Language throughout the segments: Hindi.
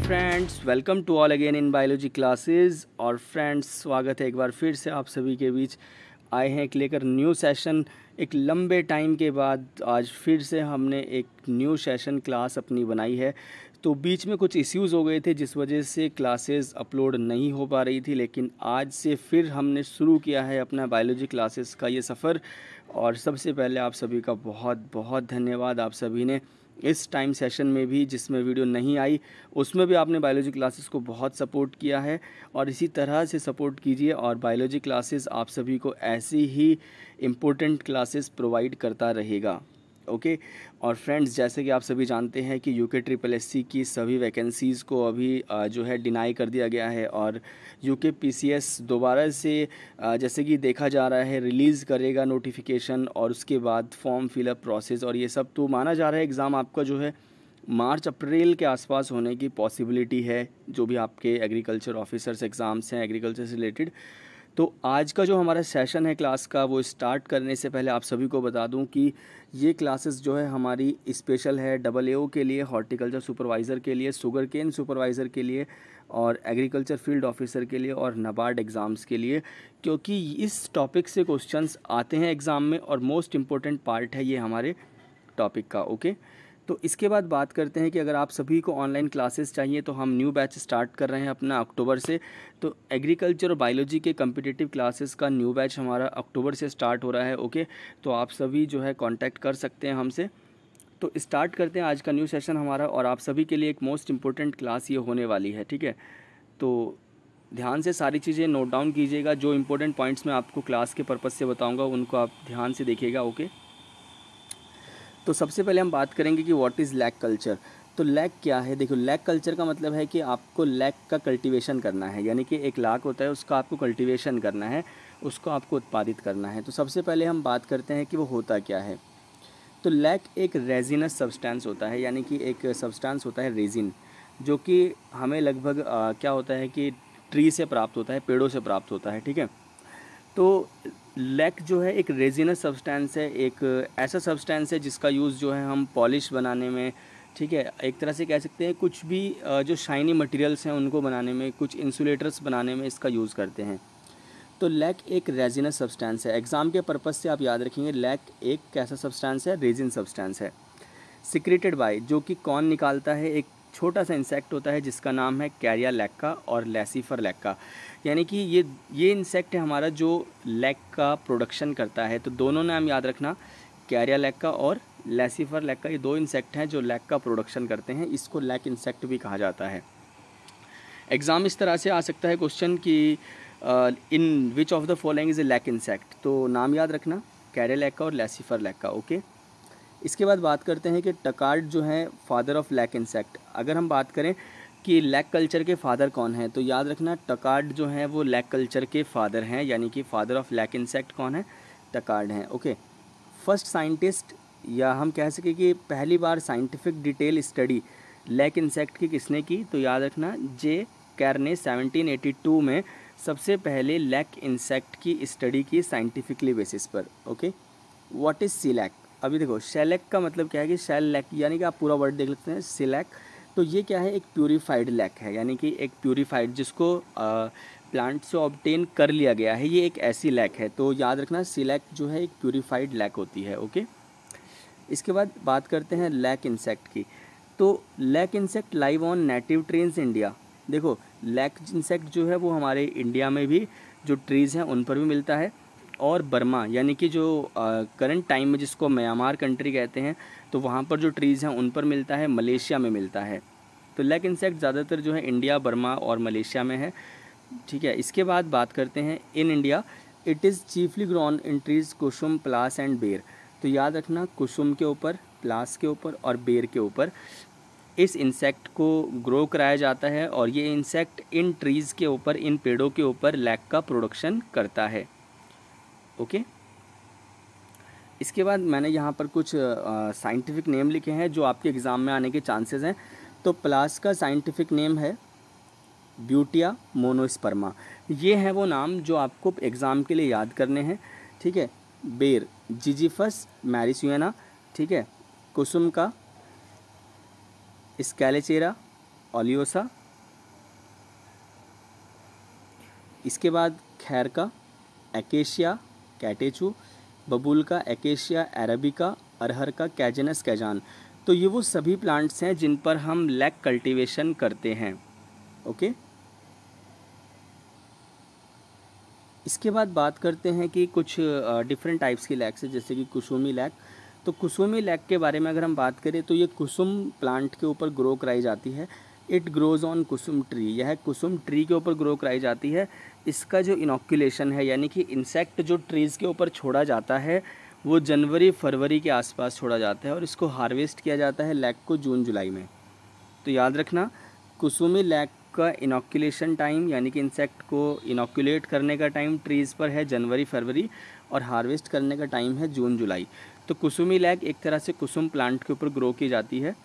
Friends, welcome to all again in biology classes. और फ्रेंड्स, स्वागत है एक बार फिर से आप सभी के बीच। आए हैं एक लेकर न्यू सेशन। एक लंबे टाइम के बाद आज फिर से हमने एक न्यू सेशन क्लास अपनी बनाई है। तो बीच में कुछ इश्यूज़ हो गए थे जिस वजह से क्लासेस अपलोड नहीं हो पा रही थी, लेकिन आज से फिर हमने शुरू किया है अपना बायोलॉजी क्लासेस का ये सफ़र। और सबसे पहले आप सभी का बहुत बहुत धन्यवाद। आप सभी ने इस टाइम सेशन में भी जिसमें वीडियो नहीं आई उसमें भी आपने बायोलॉजी क्लासेस को बहुत सपोर्ट किया है, और इसी तरह से सपोर्ट कीजिए। और बायोलॉजी क्लासेस आप सभी को ऐसी ही इम्पोर्टेंट क्लासेस प्रोवाइड करता रहेगा। ओके। और फ्रेंड्स, जैसे कि आप सभी जानते हैं कि UKSSC की सभी वैकेंसीज़ को अभी जो है डिनाई कर दिया गया है, और UKPCS दोबारा से जैसे कि देखा जा रहा है रिलीज़ करेगा नोटिफिकेशन, और उसके बाद फॉर्म फिलअप प्रोसेस और ये सब। तो माना जा रहा है एग्ज़ाम आपका जो है मार्च अप्रैल के आसपास होने की पॉसिबिलिटी है, जो भी आपके एग्रीकल्चर ऑफिसर्स एग्ज़ाम्स हैं एग्रीकल्चर से रिलेटेड। तो आज का जो हमारा सेशन है क्लास का, वो स्टार्ट करने से पहले आप सभी को बता दूं कि ये क्लासेस जो है हमारी स्पेशल है AAO के लिए, हॉर्टिकल्चर सुपरवाइज़र के लिए, शुगर केन सुपरवाइज़र के लिए, और एग्रीकल्चर फील्ड ऑफिसर के लिए, और नाबार्ड एग्ज़ाम्स के लिए, क्योंकि इस टॉपिक से क्वेश्चंस आते हैं एग्ज़ाम में और मोस्ट इम्पोर्टेंट पार्ट है ये हमारे टॉपिक का। ओके। तो इसके बाद बात करते हैं कि अगर आप सभी को ऑनलाइन क्लासेस चाहिए तो हम न्यू बैच स्टार्ट कर रहे हैं अपना अक्टूबर से। तो एग्रीकल्चर और बायोलॉजी के कम्पिटिटिव क्लासेस का न्यू बैच हमारा अक्टूबर से स्टार्ट हो रहा है। ओके। तो आप सभी जो है कांटेक्ट कर सकते हैं हमसे। तो स्टार्ट करते हैं आज का न्यू सेशन हमारा, और आप सभी के लिए एक मोस्ट इम्पोर्टेंट क्लास ये होने वाली है। ठीक है। तो ध्यान से सारी चीज़ें नोट डाउन कीजिएगा। जो इम्पोर्टेंट पॉइंट्स मैं आपको क्लास के पर्पज़ से बताऊँगा उनको आप ध्यान से देखिएगा। ओके। तो सबसे पहले हम बात करेंगे कि व्हाट इज़ लैक कल्चर। तो लैक क्या है? देखो, लैक कल्चर का मतलब है कि आपको लैक का कल्टीवेशन करना है, यानी कि एक लाख होता है उसका आपको कल्टीवेशन करना है, उसको आपको उत्पादित करना है। तो सबसे पहले हम बात करते हैं कि वो होता क्या है। तो लैक एक रेजिनस सब्सटेंस होता है, यानी कि एक सब्सटेंस होता है रेजिन, जो कि हमें लगभग क्या होता है कि ट्री से प्राप्त होता है, पेड़ों से प्राप्त होता है। ठीक है। तो लैक जो है एक रेजिनस सब्सटेंस है, एक ऐसा सब्सटेंस है जिसका यूज़ जो है हम पॉलिश बनाने में, ठीक है, एक तरह से कह सकते हैं कुछ भी जो शाइनी मटेरियल्स हैं उनको बनाने में, कुछ इंसुलेटर्स बनाने में इसका यूज़ करते हैं। तो लैक एक रेजिनस सब्सटेंस है। एग्ज़ाम के पर्पज़ से आप याद रखेंगे, लैक एक कैसा सब्सटेंस है? रेजिन सब्सटेंस है। सिक्रेटेड बाय, जो कि कौन निकालता है? एक छोटा सा इंसेक्ट होता है जिसका नाम है कैरिया लैक्का और लैसीफर लैक्का। यानी कि ये इंसेक्ट है हमारा जो लैक का प्रोडक्शन करता है। तो दोनों नाम याद रखना, कैरिया लैक्का और लैसीफर लैक्का, ये दो इंसेक्ट हैं जो लैक का प्रोडक्शन करते हैं। इसको लैक इंसेक्ट भी कहा जाता है। एग्ज़ाम इस तरह से आ सकता है क्वेश्चन कि in which of the following is a lac insect. तो नाम याद रखना, कैरिया लैक्का और लैसीफर लैक्का। ओके। इसके बाद बात करते हैं कि टकार्ड जो है फादर ऑफ लैक इंसेक्ट। अगर हम बात करें कि लैक कल्चर के फादर कौन है, तो याद रखना टकार्ड जो है वो लैक कल्चर के फादर हैं, यानी कि फादर ऑफ लैक इंसेक्ट कौन है? टकार्ड हैं। ओके। फर्स्ट साइंटिस्ट, या हम कह सकें कि पहली बार scientific detail study lac insect की किसने की? तो याद रखना जे कैर ने 1782 में सबसे पहले लैक इंसेक्ट की स्टडी की साइंटिफिकली बेसिस पर। ओके। What is shellac? अभी देखो, शेलैक का मतलब क्या है कि शेल लैक, यानी कि आप पूरा वर्ड देख लेते हैं सीलैक। तो ये क्या है? एक प्यूरीफाइड लैक है, यानी कि एक प्यूरीफाइड जिसको प्लांट से ऑब्टेन कर लिया गया है, ये एक ऐसी लैक है। तो याद रखना सीलैक जो है एक प्यूरीफाइड लैक होती है। ओके। इसके बाद बात करते हैं लैक इंसेक्ट की। तो lac insect live on native trees India. देखो, लैक इंसेक्ट जो है वो हमारे इंडिया में भी जो ट्रीज़ हैं उन पर भी मिलता है, और बर्मा, यानी कि जो करंट टाइम में जिसको म्यांमार कंट्री कहते हैं, तो वहाँ पर जो ट्रीज़ हैं उन पर मिलता है, मलेशिया में मिलता है। तो लैक इंसेक्ट ज़्यादातर जो है इंडिया, बर्मा और मलेशिया में है। ठीक है। इसके बाद बात करते हैं in India, it is chiefly grown in trees Kusum, pliers and बेर। तो याद रखना, कुसुम के ऊपर, प्लास के ऊपर और बेर के ऊपर इस इंसेक्ट को ग्रो कराया जाता है, और ये इंसेक्ट इन ट्रीज़ के ऊपर, इन पेड़ों के ऊपर लैक का प्रोडक्शन करता है। ओके। इसके बाद मैंने यहाँ पर कुछ साइंटिफिक नेम लिखे हैं जो आपके एग्ज़ाम में आने के चांसेस हैं। तो प्लास का साइंटिफिक नेम है ब्यूटिया मोनोस्पर्मा। ये हैं वो नाम जो आपको एग्ज़ाम के लिए याद करने हैं। ठीक है। बेर, जिजीफस मैरिसुएना। ठीक है। कुसुम का स्कैलेचेरा, ओलियोसा, इसके बाद खैर का एकेशिया कैटेचू, बबूल का एकेशिया अरेबिका, अरहर का कैजेनस कैजान। तो ये वो सभी प्लांट्स हैं जिन पर हम लैक कल्टीवेशन करते हैं। ओके, इसके बाद बात करते हैं कि कुछ डिफरेंट टाइप्स की लैक्स है, जैसे कि कुसुमी लैक। तो कुसुमी लैक के बारे में अगर हम बात करें तो ये कुसुम प्लांट के ऊपर ग्रो कराई जाती है। It grows on Kusum tree, यह कुसुम ट्री के ऊपर ग्रो कराई जाती है। इसका जो इनोक्यूलेशन है, यानी कि इंसेक्ट जो ट्रीज़ के ऊपर छोड़ा जाता है वो जनवरी फरवरी के आसपास छोड़ा जाता है और इसको हार्वेस्ट किया जाता है लैक को जून जुलाई में। तो याद रखना, कुसुमी लैक का इनोक्यूलेशन टाइम यानी कि इंसेक्ट को इनोक्यूलेट करने का टाइम ट्रीज़ पर है जनवरी फरवरी और हार्वेस्ट करने का टाइम है जून जुलाई। तो कुसुमी लैक एक तरह से कुसुम प्लांट के ऊपर ग्रो की जाती है।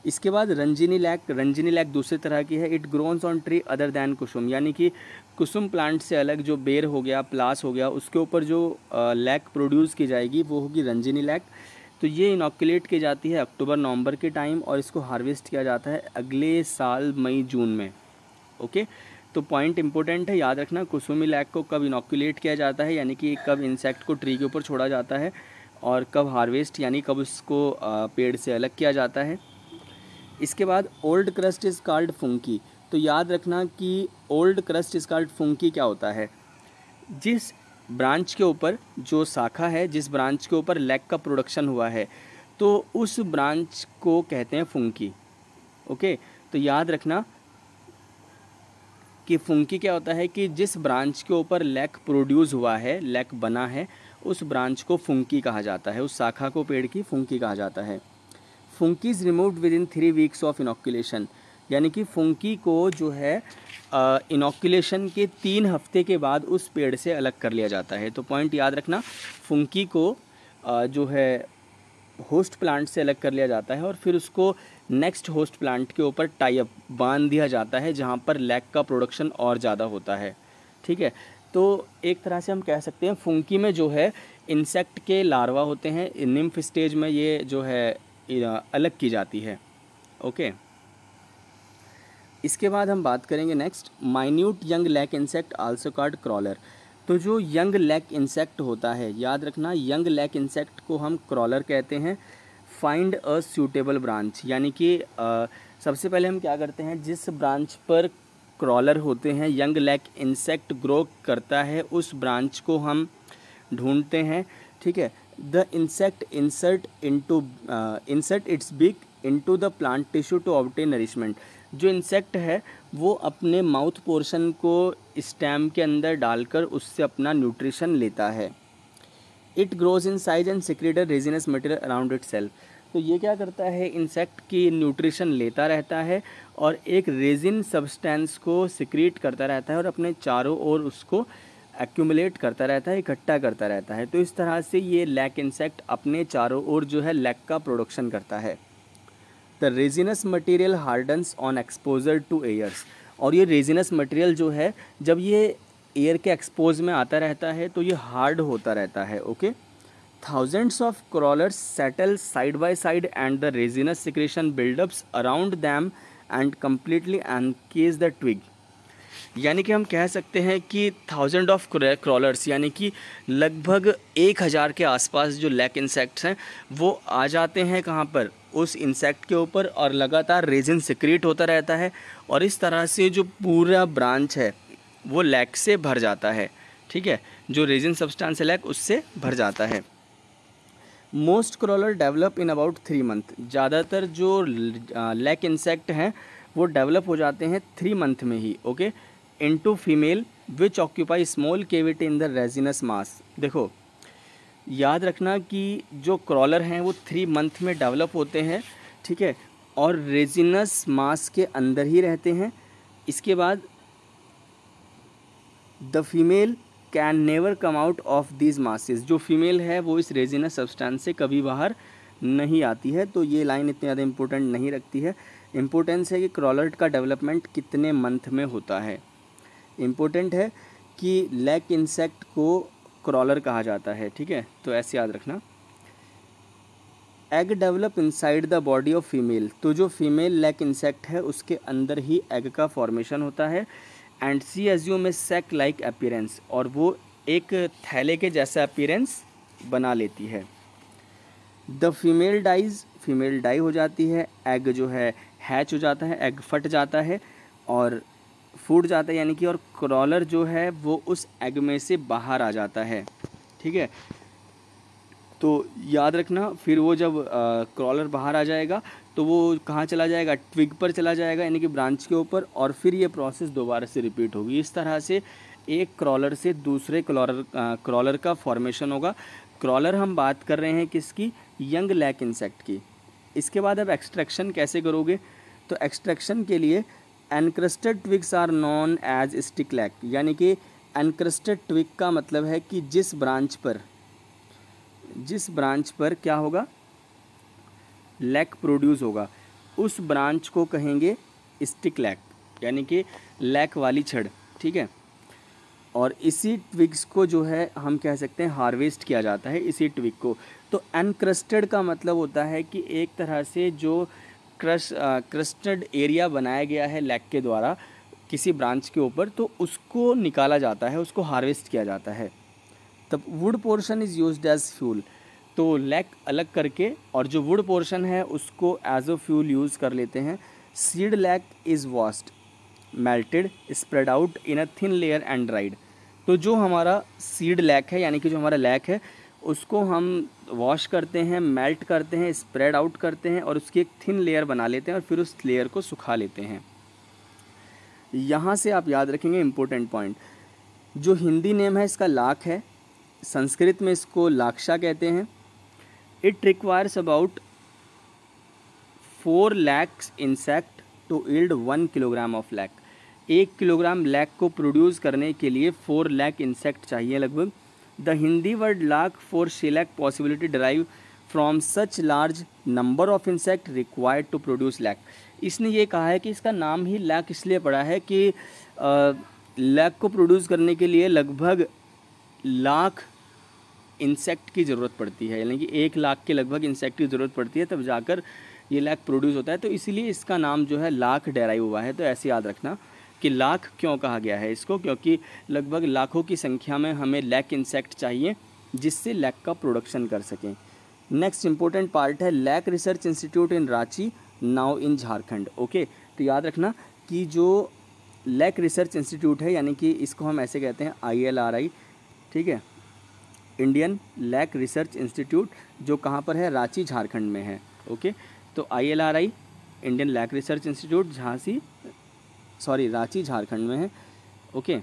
इसके बाद रंजीनी लैक दूसरी तरह की है। It grows on tree other than kusum, यानी कि कुसुम प्लांट से अलग जो बेर हो गया, प्लास हो गया, उसके ऊपर जो लैक प्रोड्यूस की जाएगी वो होगी रंजीनी लैक। तो ये इनोक्यूलेट की जाती है अक्टूबर नवंबर के टाइम और इसको हार्वेस्ट किया जाता है अगले साल मई जून में। ओके, तो पॉइंट इंपॉर्टेंट है, याद रखना कुसुमी लैक को कब इनोक्यूलेट किया जाता है, यानी कि कब इंसेक्ट को ट्री के ऊपर छोड़ा जाता है, और कब हार्वेस्ट यानी कब उसको पेड़ से अलग किया जाता है। इसके बाद old crust is called funky. तो याद रखना कि old crust is called funky क्या होता है, जिस ब्रांच के ऊपर जो शाखा है, जिस ब्रांच के ऊपर लैक का प्रोडक्शन हुआ है, तो उस ब्रांच को कहते हैं फंकी। ओके, तो याद रखना कि फंकी क्या होता है कि जिस ब्रांच के ऊपर लैक प्रोड्यूस हुआ है, लैक बना है, उस ब्रांच को फंकी कहा जाता है, उस शाखा को पेड़ की फंकी कहा जाता है। Funky is removed with in 3 weeks of inoculation, यानी कि फंकी को जो है इनोक्यूलेशन के 3 हफ्ते के बाद उस पेड़ से अलग कर लिया जाता है। तो पॉइंट याद रखना, फंकी को जो है होस्ट प्लांट से अलग कर लिया जाता है और फिर उसको नेक्स्ट होस्ट प्लांट के ऊपर टाई अप बांध दिया जाता है जहाँ पर लैक का प्रोडक्शन और ज़्यादा होता है। ठीक है, तो एक तरह से हम कह सकते हैं फंकी में जो है इंसेक्ट के लार्वा होते हैं, निम्फ स्टेज में ये जो है अलग की जाती है। ओके, इसके बाद हम बात करेंगे next minute young lac insect also called crawler. तो जो यंग लैक इंसेक्ट होता है, याद रखना यंग लैक इंसेक्ट को हम क्रॉलर कहते हैं। फाइंड अ सूटेबल ब्रांच, यानी कि सबसे पहले हम क्या करते हैं, जिस ब्रांच पर क्रॉलर होते हैं, यंग लैक इंसेक्ट ग्रो करता है, उस ब्रांच को हम ढूंढते हैं। ठीक है, the insect insert its beak into the plant tissue to obtain nourishment. जो इंसेक्ट है वो अपने माउथ पोर्शन को स्टेम के अंदर डालकर उससे अपना न्यूट्रिशन लेता है। It grows in size and secrete a resinous material around itself. तो ये क्या करता है, इंसेक्ट की न्यूट्रिशन लेता रहता है और एक रेजिन सब्सटेंस को सिक्रीट करता रहता है और अपने चारों ओर उसको एक्यूमुलेट करता रहता है, इकट्ठा करता रहता है। तो इस तरह से ये लैक इंसेक्ट अपने चारों ओर जो है लैक का प्रोडक्शन करता है। The resinous material hardens on exposure to airs. और ये रेजिनस मटेरियल जो है जब ये एयर के एक्सपोज में आता रहता है तो ये हार्ड होता रहता है। Okay, thousands of crawlers settle side by side and the resinous secretion buildups around them and completely encase the twig। यानी कि हम कह सकते हैं कि 1000 ऑफ क्रॉलर्स यानी कि लगभग 1000 के आसपास जो लैक इंसेक्ट्स हैं वो आ जाते हैं कहाँ पर, उस इंसेक्ट के ऊपर, और लगातार रेजिन सिक्रीट होता रहता है और इस तरह से जो पूरा ब्रांच है वो लैक से भर जाता है। ठीक है, जो रेजिन सब्सटेंस है लैक उससे भर जाता है। Most crawler develop in about 3 month. ज़्यादातर जो लैक इंसेक्ट हैं वो डेवलप हो जाते हैं 3 मंथ में ही। Okay, into female which occupy small cavity in the resinous mass. देखो याद रखना कि जो क्रॉलर हैं वो 3 मंथ में डेवलप होते हैं। ठीक है, और रेजिनस मास के अंदर ही रहते हैं। इसके बाद the female can never come out of these masses. जो फीमेल है वो इस रेजिनस सब्सटेंस से कभी बाहर नहीं आती है। तो ये लाइन इतनी ज़्यादा इंपॉर्टेंट नहीं रखती है। इम्पोर्टेंस है कि क्रॉलर का डेवलपमेंट कितने मंथ में होता है। इम्पोर्टेंट है कि लैक इंसेक्ट को क्रॉलर कहा जाता है। ठीक है, तो ऐसे याद रखना। Egg develop inside the body of female, तो जो फीमेल लैक इंसेक्ट है उसके अंदर ही एग का फॉर्मेशन होता है। And she assume a sac like appearance, और वो एक थैले के जैसा अपीयरेंस बना लेती है। The female dies, female die हो जाती है, एग जो है हैच हो जाता है, एग फट जाता है और फूट जाता है, यानी कि और क्रॉलर जो है वो उस एग में से बाहर आ जाता है। ठीक है, तो याद रखना, फिर वो जब क्रॉलर बाहर आ जाएगा तो वो कहाँ चला जाएगा, ट्विग पर चला जाएगा, यानी कि ब्रांच के ऊपर, और फिर ये प्रोसेस दोबारा से रिपीट होगी। इस तरह से एक क्रॉलर से दूसरे क्रॉलर का फॉर्मेशन होगा। क्रॉलर हम बात कर रहे हैं किसकी, यंग लैक इंसेक्ट की। इसके बाद अब एक्सट्रैक्शन कैसे करोगे, तो एक्सट्रैक्शन के लिए encrusted twigs are known as stick lac, यानी कि एनक्रस्टेड ट्विग का मतलब है कि जिस ब्रांच पर क्या होगा, लैक प्रोड्यूस होगा, उस ब्रांच को कहेंगे स्टिक लैक, यानी कि लैक वाली छड़। ठीक है, और इसी ट्विग्स को जो है हम कह सकते हैं हार्वेस्ट किया जाता है, इसी ट्विग को। तो अनक्रस्टेड का मतलब होता है कि एक तरह से जो क्रस्टेड एरिया बनाया गया है लैक के द्वारा किसी ब्रांच के ऊपर, तो उसको निकाला जाता है, उसको हार्वेस्ट किया जाता है। तब wood portion is used as fuel, तो लैक अलग करके और जो वुड पोर्शन है उसको एज अ फ्यूल यूज़ कर लेते हैं। Seed lac is washed, melted, spread out in a thin layer and dried. तो जो हमारा सीड लैक है, यानी कि जो हमारा लैक है, उसको हम वॉश करते हैं, मेल्ट करते हैं, स्प्रेड आउट करते हैं और उसकी एक थिन लेयर बना लेते हैं और फिर उस लेयर को सुखा लेते हैं। यहाँ से आप याद रखेंगे इम्पोर्टेंट पॉइंट, जो हिंदी नेम है इसका लाख है, संस्कृत में इसको लाक्षा कहते हैं। It requires about 4 lakhs insect to yield 1 kilogram of lac. 1 kilogram lac को प्रोड्यूस करने के लिए 4 लाख इंसेक्ट चाहिए लगभग। The Hindi word lakh for shellac possibility derive from such large number of insect required to produce lac. इसने ये कहा है कि इसका नाम ही लैक इसलिए पड़ा है कि लैक को प्रोड्यूस करने के लिए लगभग लाख इंसेक्ट की ज़रूरत पड़ती है, यानी कि 1 लाख के लगभग इंसेक्ट की ज़रूरत पड़ती है, तब जाकर ये लैक प्रोड्यूस होता है। तो इसीलिए इसका नाम जो है लाख डेराइव हुआ है। तो ऐसे याद रखना कि लाख क्यों कहा गया है इसको, क्योंकि लगभग लाखों की संख्या में हमें लैक इंसेक्ट चाहिए जिससे लैक का प्रोडक्शन कर सकें। नेक्स्ट इंपॉर्टेंट पार्ट है lac research institute in Ranchi, now in Jharkhand. Okay, तो याद रखना कि जो लैक रिसर्च इंस्टीट्यूट है, यानी कि इसको हम ऐसे कहते हैं ILRI, ठीक है, इंडियन लैक रिसर्च इंस्टीट्यूट, जो कहाँ पर है, रांची झारखंड में है। ओके, तो ILRI Indian lac research institute Ranchi Jharkhand में है। ओके,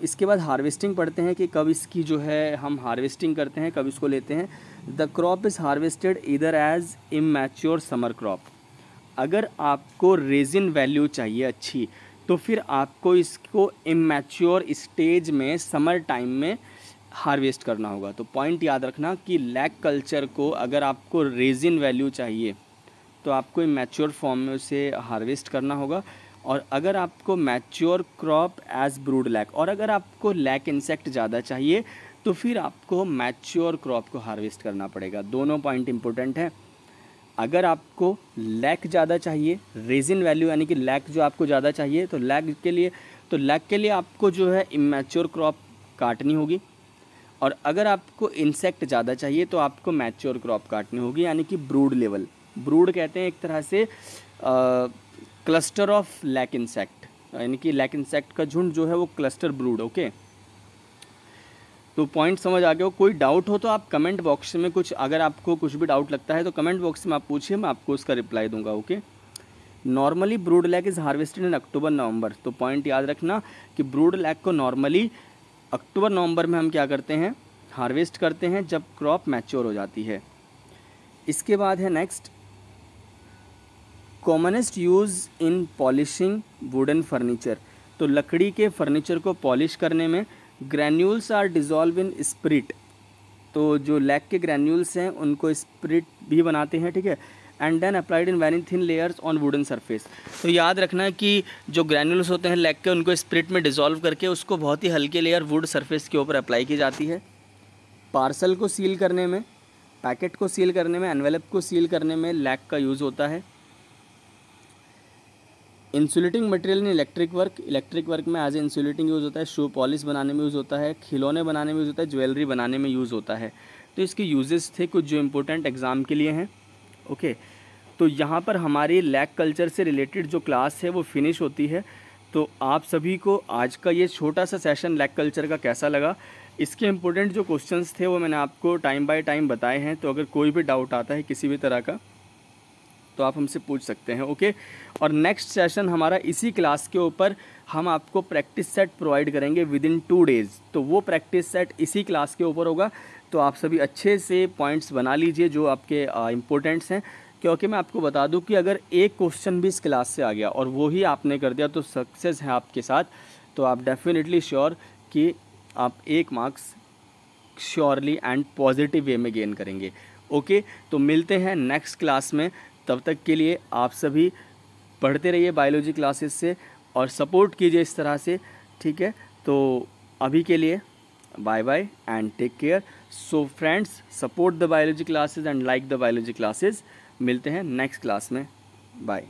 इसके बाद हार्वेस्टिंग पढ़ते हैं कि कब इसकी जो है हम हार्वेस्टिंग करते हैं, कब इसको लेते हैं। The crop is harvested either as immature summer crop. अगर आपको रेजिन वैल्यू चाहिए अच्छी, तो फिर आपको इसको इमैच्योर स्टेज में समर टाइम में हार्वेस्ट करना होगा। तो पॉइंट याद रखना कि लैक कल्चर को अगर आपको रेजिन वैल्यू चाहिए तो आपको मैच्योर फॉर्म में उसे हार्वेस्ट करना होगा, और अगर आपको mature crop as brood lac, और अगर आपको लैक इंसेक्ट ज़्यादा चाहिए तो फिर आपको मैच्योर क्रॉप को हार्वेस्ट करना पड़ेगा। दोनों पॉइंट इंपॉर्टेंट है। अगर आपको लैक ज़्यादा चाहिए, रेजिन वैल्यू यानी कि लैक जो आपको ज़्यादा चाहिए, तो लैक के लिए आपको जो है इमैच्योर क्रॉप काटनी होगी, और अगर आपको इंसेक्ट ज़्यादा चाहिए तो आपको मैच्योर क्रॉप काटनी होगी, यानी कि ब्रूड लेवल। ब्रूड कहते हैं एक तरह से क्लस्टर ऑफ लैक इंसेक्ट, यानी कि लैक इंसेक्ट का झुंड जो है वो क्लस्टर ब्रूड। ओके, तो पॉइंट समझ आ गया हो। कोई डाउट हो तो आप कमेंट बॉक्स में अगर आपको कुछ भी डाउट लगता है तो कमेंट बॉक्स में आप पूछिए, मैं आपको उसका रिप्लाई दूंगा। Okay, normally brood lac is harvested in October November. तो पॉइंट याद रखना कि ब्रूड लैक को नॉर्मली अक्टूबर नवंबर में हम क्या करते हैं, हार्वेस्ट करते हैं, जब क्रॉप मैच्योर हो जाती है। इसके बाद है next, commonest use in polishing wooden furniture. तो लकड़ी के फर्नीचर को पॉलिश करने में granules are dissolve in spirit. तो जो लैक के ग्रैन्यूल्स हैं उनको स्पिरिट भी बनाते हैं, ठीक है, and then applied in very thin layers on wooden surface. तो याद रखना है कि जो ग्रैन्यूल्स होते हैं लैक के, उनको स्पिरिट में डिज़ोल्व करके उसको बहुत ही हल्के लेयर वुड सरफेस के ऊपर अप्लाई की जाती है। पार्सल को सील करने में पैकेट को सील करने में, एनवेलप को सील करने में लैक का यूज़ होता है। Insulating material in electric work में एज ए इंसुलेटिंग यूज़ होता है। शू पॉलिश बनाने में यूज़ होता है, खिलौने बनाने में यूज़ होता है, ज्वेलरी बनाने में यूज़ होता है। तो इसके यूजेस थे कुछ जो इम्पोर्टेंट एग्ज़ाम के लिए हैं। ओके, तो यहाँ पर हमारी लैक कल्चर से रिलेटेड जो क्लास है वो फिनिश होती है। तो आप सभी को आज का ये छोटा सा सेशन लैक कल्चर का कैसा लगा, इसके इम्पोर्टेंट जो क्वेश्चंस थे वो मैंने आपको टाइम बाय टाइम बताए हैं। तो अगर कोई भी डाउट आता है किसी भी तरह का तो आप हमसे पूछ सकते हैं। ओके, और नेक्स्ट सेशन हमारा इसी क्लास के ऊपर हम आपको प्रैक्टिस सेट प्रोवाइड करेंगे विद इन 2 डेज़। तो वो प्रैक्टिस सेट इसी क्लास के ऊपर होगा। तो आप सभी अच्छे से पॉइंट्स बना लीजिए जो आपके इम्पोर्टेंट्स हैं, क्योंकि मैं आपको बता दूं कि अगर एक क्वेश्चन भी इस क्लास से आ गया और वो ही आपने कर दिया तो सक्सेस है आपके साथ। तो आप डेफिनेटली श्योर कि आप 1 marks surely and positive way में गेन करेंगे। ओके, तो मिलते हैं नेक्स्ट क्लास में। तब तक के लिए आप सभी पढ़ते रहिए बायोलॉजी क्लासेस से और सपोर्ट कीजिए इस तरह से, ठीक है। तो अभी के लिए bye bye and take care. So friends, support the biology classes and like the biology classes. मिलते हैं नेक्स्ट क्लास में, बाय।